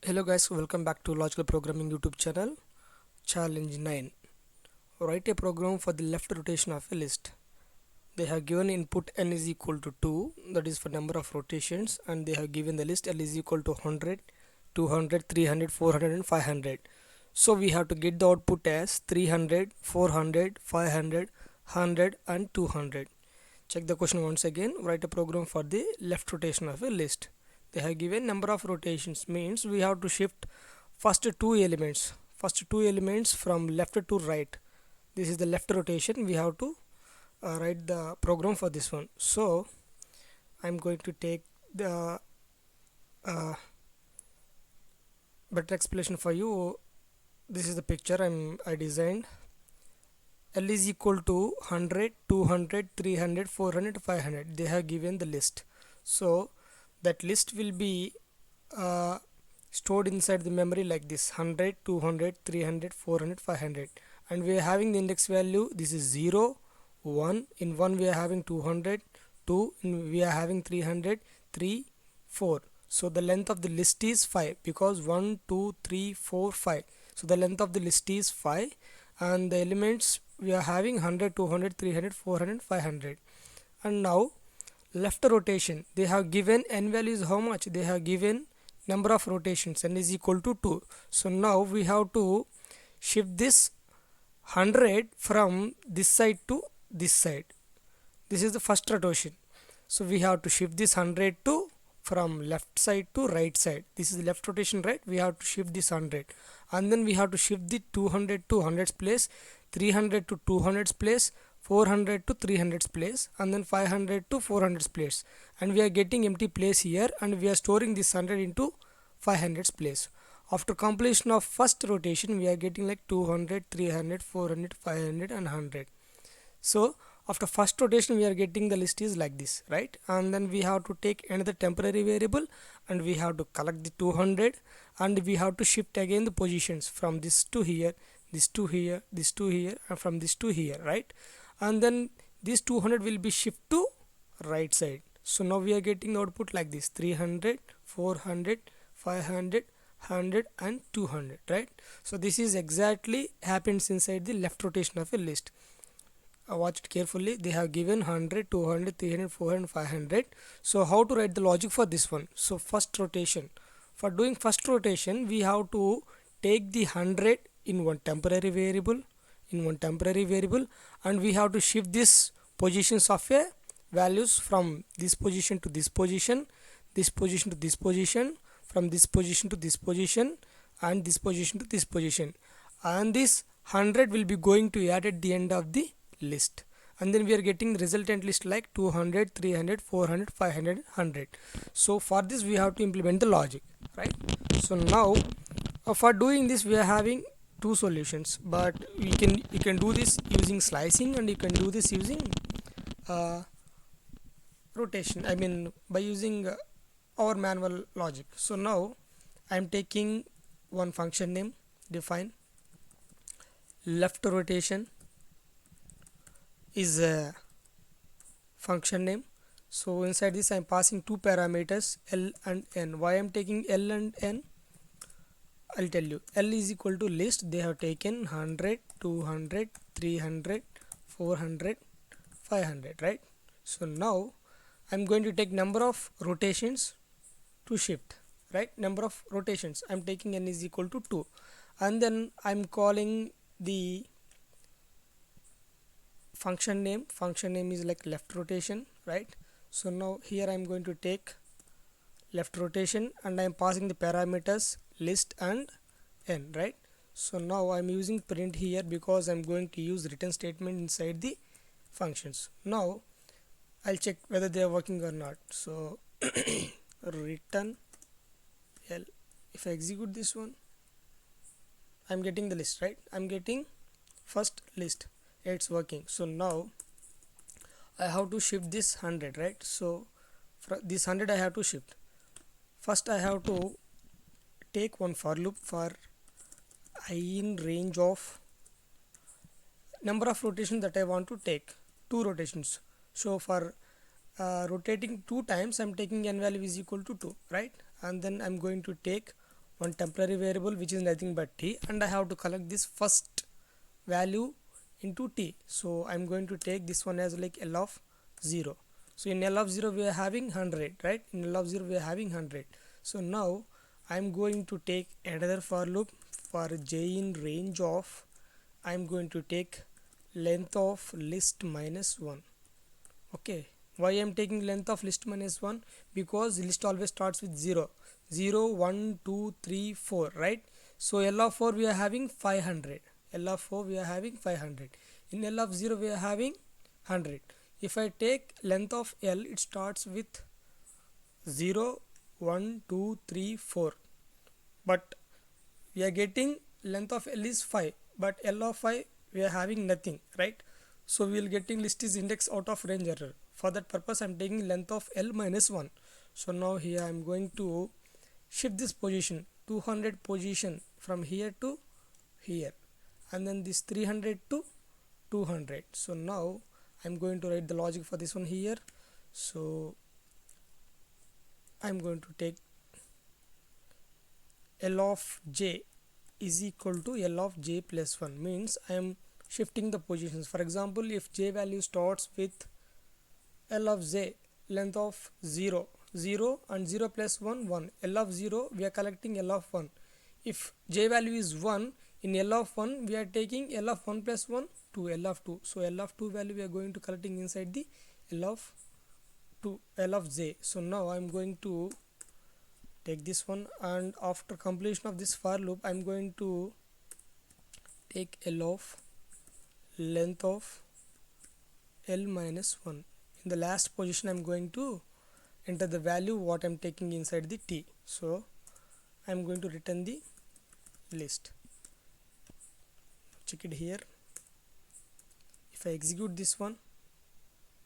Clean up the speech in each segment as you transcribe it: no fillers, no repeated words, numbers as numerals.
Hello guys, welcome back to Logical Programming YouTube channel. Challenge 9. Write a program for the left rotation of a list. They have given input n is equal to 2, that is for number of rotations, and they have given the list l is equal to 100, 200, 300, 400 and 500. So we have to get the output as 300, 400, 500, 100 and 200. Check the question once again. Write a program for the left rotation of a list. They have given number of rotations, means we have to shift first two elements from left to right. This is the left rotation. We have to write the program for this one. So I'm going to take the better explanation for you. This is the picture I designed. L is equal to 100, 200, 300, 400, 500. They have given the list. So that list will be stored inside the memory like this: 100, 200, 300, 400, 500. And we are having the index value. This is 0, 1. In 1 we are having 200, 2. In we are having 300, 3, 4. So the length of the list is 5, because 1, 2, 3, 4, 5. So the length of the list is 5, and the elements we are having 100, 200, 300, 400, 500. And now left rotation, they have given n value is how much? They have given number of rotations, n is equal to 2. So now we have to shift this 100 from this side to this side. This is the first rotation. So we have to shift this 100 to from left side to right side. This is left rotation, right? We have to shift this 100, and then we have to shift the 200 to 100's place, 300 to 200's place, 400 to 300's place, and then 500 to 400's place. And we are getting empty place here, and we are storing this 100 into 500's place. After completion of first rotation, we are getting like 200, 300, 400, 500 and 100. So after first rotation we are getting the list is like this, right? And then we have to take another temporary variable, and we have to collect the 200, and we have to shift again the positions from this to here, this to here, this to here, and from this to here, right? And then this 200 will be shift to right side. So now we are getting the output like this: 300, 400, 500, 100 and 200, right? So this is exactly happens inside the left rotation of a list. Watch it carefully. They have given 100, 200, 300, 400, 500. So how to write the logic for this one? So first rotation, for doing first rotation we have to take the 100 in one temporary variable, and we have to shift this positions of a values from this position to this position, this position to this position, from this position to this position, and this position to this position. And this 100 will be going to add at the end of the list, and then we are getting the resultant list like 200, 300, 400, 500, 100. So for this we have to implement the logic, right? So now for doing this we are having two solutions, but you can do this using slicing, and you can do this using rotation, I mean by using our manual logic. So now I am taking one function name, define left rotation is a function name. So inside this I am passing two parameters, l and n. Why I am taking l and n? I'll tell you. L is equal to list. They have taken 100, 200, 300, 400, 500, right? So now I'm going to take number of rotations to shift, right? Number of rotations, I'm taking n is equal to 2, and then I'm calling the function name is like left rotation, right? So now here I'm going to take left rotation, and I'm passing the parameters list and n, right? So now I'm using print here because I'm going to use return statement inside the functions. Now I'll check whether they are working or not. So return l, if I execute this one, I'm getting the list, right? I'm getting first list, it's working. So now I have to shift this 100, right? So for this 100 I have to shift. First I have to take one for loop for I in range of number of rotations that I want to take, two rotations. So for rotating two times, I'm taking n value is equal to 2, right? And then I'm going to take one temporary variable which is nothing but t, and I have to collect this first value into t. So I'm going to take this one as like L of 0. So in L of 0 we are having 100, right? In L of 0 we are having 100. So now I'm going to take another for loop for j in range of, I'm going to take length of list minus 1. Okay, why I'm taking length of list minus 1? Because list always starts with 0, 0 1 2 3 4, right? So L of 4 we are having 500, L of 4 we are having 500, in L of 0 we are having 100. If I take length of L, it starts with 0 1 2 3 4, but we are getting length of L is 5, but L of 5 we are having nothing, right? So we will getting list is index out of range error. For that purpose I'm taking length of L minus 1. So now here I'm going to shift this position 200 position from here to here, and then this 300 to 200. So now I'm going to write the logic for this one here. So I'm going to take L of j is equal to L of j plus 1, means I am shifting the positions. For example, if j value starts with L of j length of 0, 0 and 0 plus 1, 1. L of 0 we are collecting L of 1. If j value is 1, in L of 1 we are taking L of 1 plus 1, 2, L of 2. So L of 2 value we are going to collecting inside the L of 2, L of j. So now I am going to take this one, and after completion of this for loop I'm going to take L of length of L minus 1. In the last position I'm going to enter the value what I'm taking inside the t. So I'm going to return the list. Check it here. If I execute this one,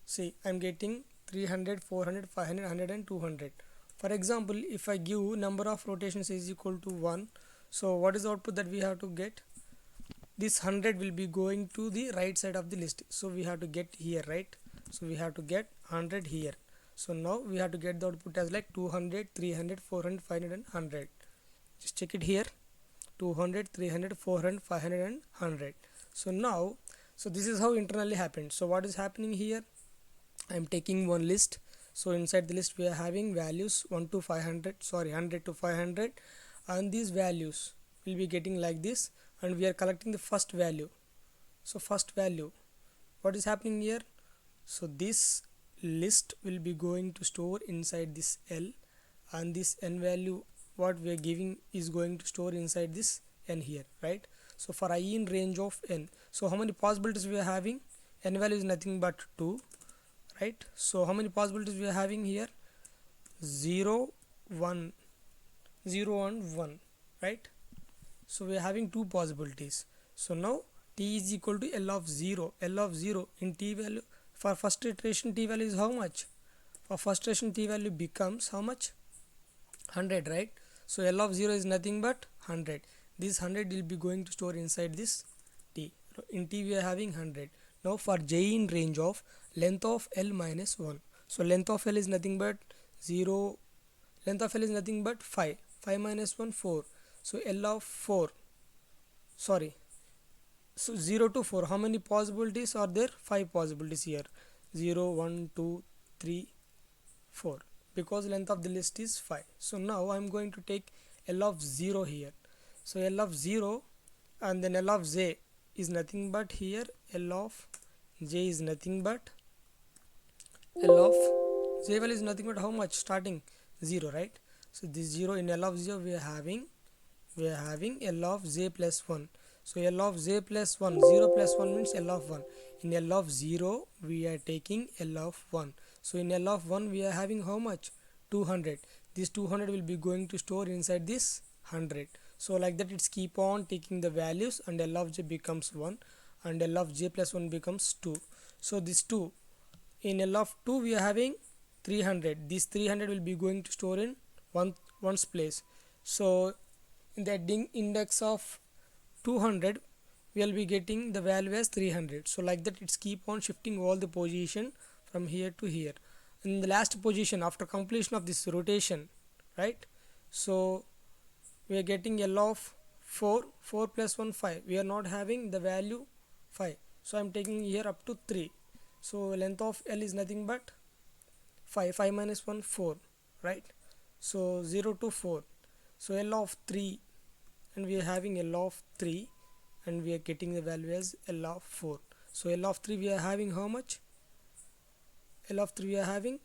see I'm getting 300 400 500 100 and 200. For example, if I give number of rotations is equal to 1, so what is the output that we have to get? This 100 will be going to the right side of the list, so we have to get here, right? So we have to get 100 here. So now we have to get the output as like 200 300 400 500 and 100. Just check it here, 200 300 400 500 and 100. So now, so this is how internally happened. So what is happening here? I am taking one list. So inside the list we are having values 1 to 500, sorry 100 to 500, and these values will be getting like this, and we are collecting the first value. So first value, what is happening here? So this list will be going to store inside this L, and this n value what we are giving is going to store inside this n here, right? So for I in range of n, so how many possibilities we are having? N value is nothing but 2, right? So how many possibilities we are having here? 0 1, 0 and 1, right? So we are having two possibilities. So now t is equal to L of 0. L of 0 in t value, for first iteration t value is how much? For first iteration t value becomes how much? 100, right? So L of 0 is nothing but 100. This 100 will be going to store inside this t. In t we are having 100. Now for j in range of length of L minus 1. So length of L is nothing but 0, length of L is nothing but 5. 5 minus 1, 4. So L of 4, sorry, so 0 to 4, how many possibilities are there? 5 possibilities here, 0 1 2 3 4, because length of the list is 5. So now I'm going to take L of 0 here. So L of 0, and then L of j is nothing but here, L of j is nothing but L of j value is nothing but how much? Starting 0, right? So this 0, in L of 0 we are having L of j plus 1. So L of j plus 1, 0 plus 1 means L of 1. In L of 0 we are taking L of 1. So in L of 1 we are having how much? 200. This 200 will be going to store inside this 100. So like that it's keep on taking the values, and L of j becomes 1, and L of j plus 1 becomes 2. So this 2, in L of 2 we are having 300. This 300 will be going to store in one's place. So in the index of 200 we will be getting the value as 300. So like that it's keep on shifting all the position from here to here. In the last position after completion of this rotation, right? So we are getting L of 4, 4 plus 1 5. We are not having the value 5, so I'm taking here up to 3. So length of L is nothing but 5. 5 minus 1 4, right? So 0 to 4, so L of 3, and we are having L of 3, and we are getting the value as L of 4. So L of 3 we are having how much? L of 3 we are having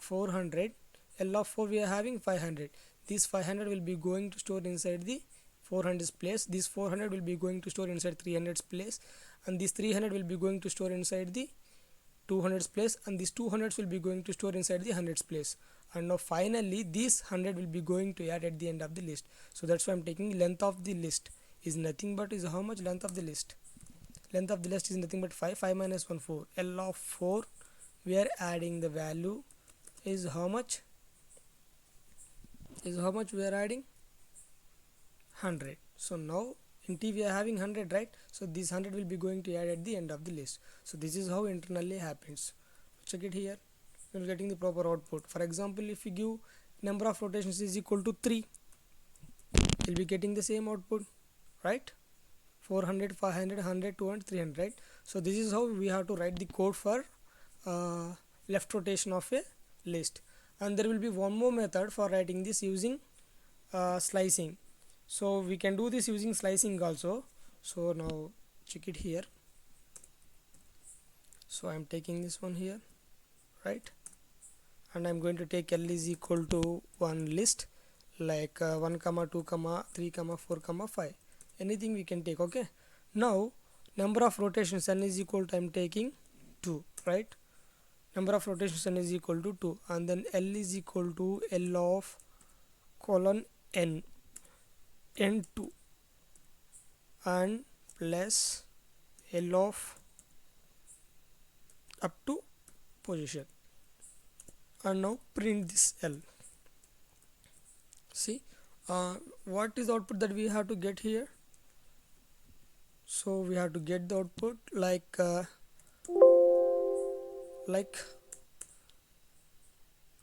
400. L of 4 we are having 500. This 500 will be going to store inside the 400's place. This 400 will be going to store inside 300's place, and this 300 will be going to store inside the 200's place, and these 200's will be going to store inside the 100's place. And now finally this 100 will be going to add at the end of the list. So that's why I'm taking length of the list is nothing but is how much? Length of the list. Length of the list is nothing but 5. 5 minus 1 4. L of 4 we are adding the value is how much? Is how much we are adding? 100. So now in T we are having 100, right? So this 100 will be going to add at the end of the list. So this is how internally happens. Check it here. We are getting the proper output. For example, if we give number of rotations is equal to 3, we'll be getting the same output, right? 400, 500, 100, 200, 300, right? So this is how we have to write the code for left rotation of a list. And there will be one more method for writing this using slicing. So we can do this using slicing also. So now check it here. So I'm taking this one here, right? And I'm going to take L is equal to one list, like 1 comma 2 comma 3 comma 4 comma 5, anything we can take. Okay, now number of rotations n is equal to, I'm taking 2, right? Number of rotations n is equal to 2, and then L is equal to L of colon n, n2, and plus L of up to position. And now print this L. See what is the output that we have to get here? So we have to get the output like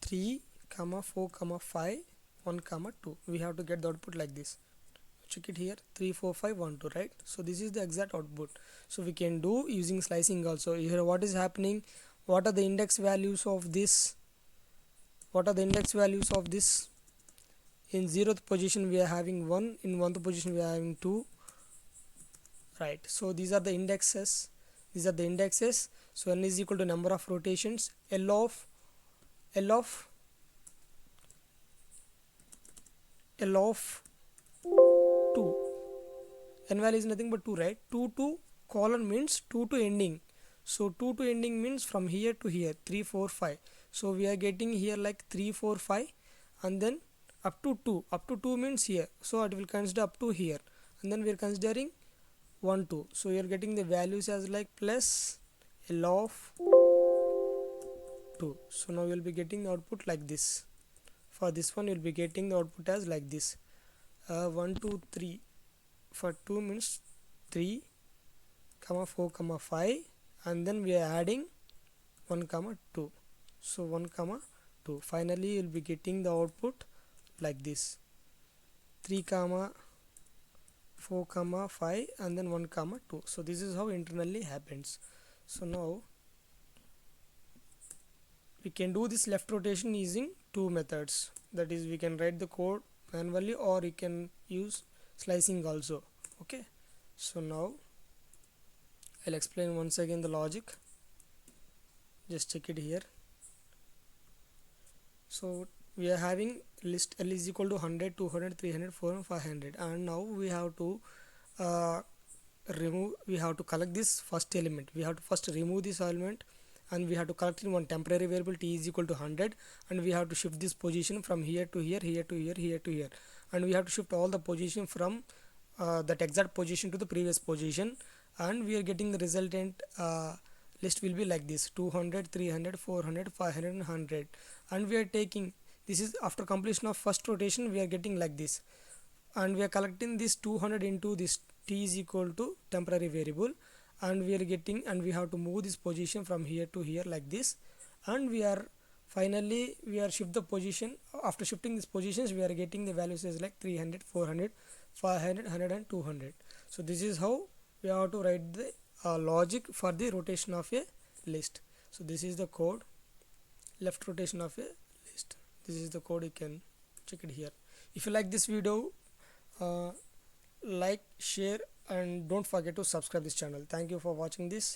3 comma 4 comma 5 1 comma 2. We have to get the output like this. Check it here, 3 4 5 1 2, right? So this is the exact output. So we can do using slicing also. Here what is happening? What are the index values of this? What are the index values of this? In 0th position we are having 1, in 1th position we are having 2, right? So these are the indexes. So n is equal to number of rotations, L of 2, n value is nothing but 2, right? 2 to colon means 2 to ending. So 2 to ending means from here to here, 3 4 5. So we are getting here like 3 4 5, and then up to 2. Up to 2 means here, so it will consider up to here, and then we are considering 1 2. So you are getting the values as like plus L of 2. So now you will be getting the output like this. For this one you will be getting the output as like this, 1 2 3. For 2 means 3 comma 4 comma 5, and then we are adding 1 comma 2. So 1 comma 2. Finally you will be getting the output like this, 3 comma 4 comma 5, and then 1 comma 2. So this is how internally happens. So now we can do this left rotation using two methods. That is, we can write the code manually, or you can use slicing also. Okay, so now I'll explain once again the logic. Just check it here. So we are having list L is equal to 100 200 300 400 500, and now we have to collect this first element. We have to first remove this element, and we have to collect in one temporary variable t is equal to 100, and we have to shift this position from here to here, here to here, here to here, and we have to shift all the position from that exact position to the previous position, and we are getting the resultant list will be like this: 200 300 400 500 and 100. And we are taking, this is after completion of first rotation, we are getting like this, and we are collecting this 200 into this t is equal to temporary variable, and we are getting, and we have to move this position from here to here like this, and we are Finally we are shift the position. After shifting these positions we are getting the values as like 300, 400, 500, 100 and 200. So this is how we have to write the logic for the rotation of a list. So this is the code, left rotation of a list. This is the code, you can check it here. If you like this video, like, share and don't forget to subscribe this channel. Thank you for watching this.